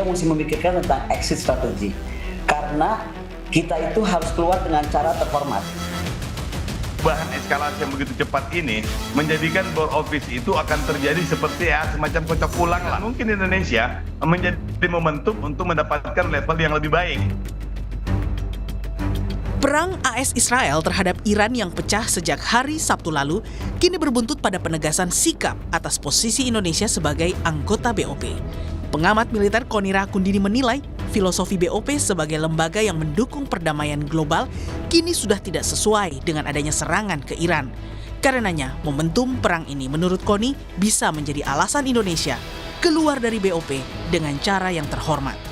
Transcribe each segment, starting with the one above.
kita mesti memikirkan tentang exit strategi. Karena kita itu harus keluar dengan cara terhormat. Perubahan eskalasi yang begitu cepat ini menjadikan bor office itu akan terjadi seperti semacam kocok ulang lah. Mungkin Indonesia menjadi momentum untuk mendapatkan level yang lebih baik. Perang AS Israel terhadap Iran yang pecah sejak hari Sabtu lalu kini berbuntut pada penegasan sikap atas posisi Indonesia sebagai anggota BOP. Pengamat militer Konira Kundini menilai filosofi BOP sebagai lembaga yang mendukung perdamaian global kini sudah tidak sesuai dengan adanya serangan ke Iran. Karenanya, momentum perang ini menurut Koni bisa menjadi alasan Indonesia keluar dari BOP dengan cara yang terhormat.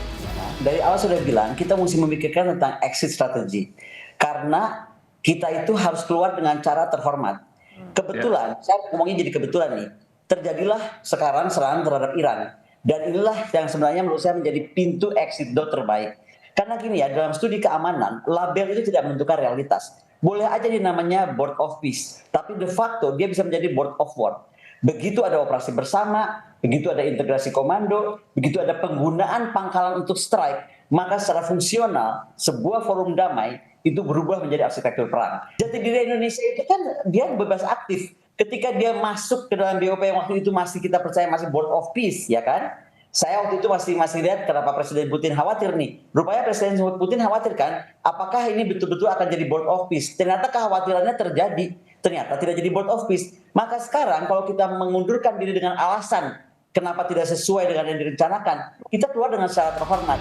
Dari awal sudah bilang, kita mesti memikirkan tentang exit strategi. Karena kita itu harus keluar dengan cara terhormat. Kebetulan, saya ngomongin jadi kebetulan nih, terjadilah sekarang serangan terhadap Iran. Dan inilah yang sebenarnya menurut saya menjadi pintu exit door terbaik. Karena gini ya, dalam studi keamanan, label itu tidak menentukan realitas. Boleh aja dia namanya board of peace, tapi de facto dia bisa menjadi board of war. Begitu ada operasi bersama, begitu ada integrasi komando, begitu ada penggunaan pangkalan untuk strike, maka secara fungsional, sebuah forum damai itu berubah menjadi arsitektur perang. Jati diri Indonesia itu kan dia bebas aktif. Ketika dia masuk ke dalam BOP yang waktu itu masih kita percaya masih board of peace, ya kan? Saya waktu itu masih lihat kenapa Presiden Putin khawatir nih. Rupanya Presiden Putin khawatir kan, apakah ini betul-betul akan jadi board of peace? Ternyata kekhawatirannya terjadi. Ternyata tidak jadi board of peace. Maka sekarang kalau kita mengundurkan diri dengan alasan kenapa tidak sesuai dengan yang direncanakan, kita keluar dengan secara terhormat.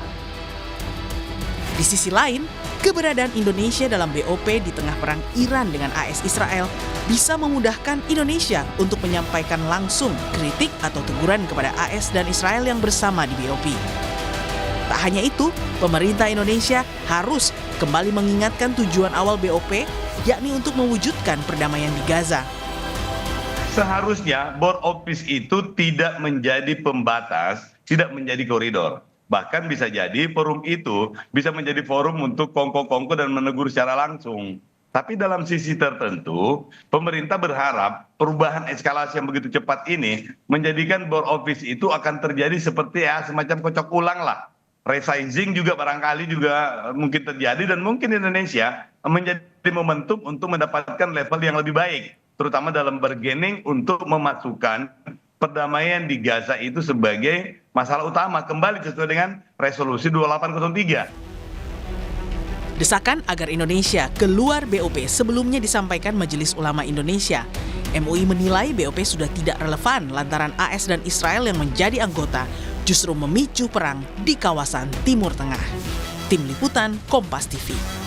Di sisi lain, keberadaan Indonesia dalam BOP di tengah perang Iran dengan AS Israel bisa memudahkan Indonesia untuk menyampaikan langsung kritik atau teguran kepada AS dan Israel yang bersama di BOP. Tak hanya itu, pemerintah Indonesia harus kembali mengingatkan tujuan awal BOP, yakni untuk mewujudkan perdamaian di Gaza. Seharusnya board office itu tidak menjadi pembatas, tidak menjadi koridor. Bahkan bisa jadi forum itu bisa menjadi forum untuk kongko-kongko dan menegur secara langsung. Tapi dalam sisi tertentu, pemerintah berharap perubahan eskalasi yang begitu cepat ini menjadikan board office itu akan terjadi seperti semacam kocok ulang lah. Resizing juga barangkali juga mungkin terjadi dan mungkin Indonesia menjadi momentum untuk mendapatkan level yang lebih baik. Terutama dalam bargaining untuk memasukkan perdamaian di Gaza itu sebagai masalah utama kembali sesuai dengan resolusi 2803. Desakan agar Indonesia keluar BOP sebelumnya disampaikan Majelis Ulama Indonesia. MUI menilai BOP sudah tidak relevan lantaran AS dan Israel yang menjadi anggota justru memicu perang di kawasan Timur Tengah. Tim Liputan Kompas TV.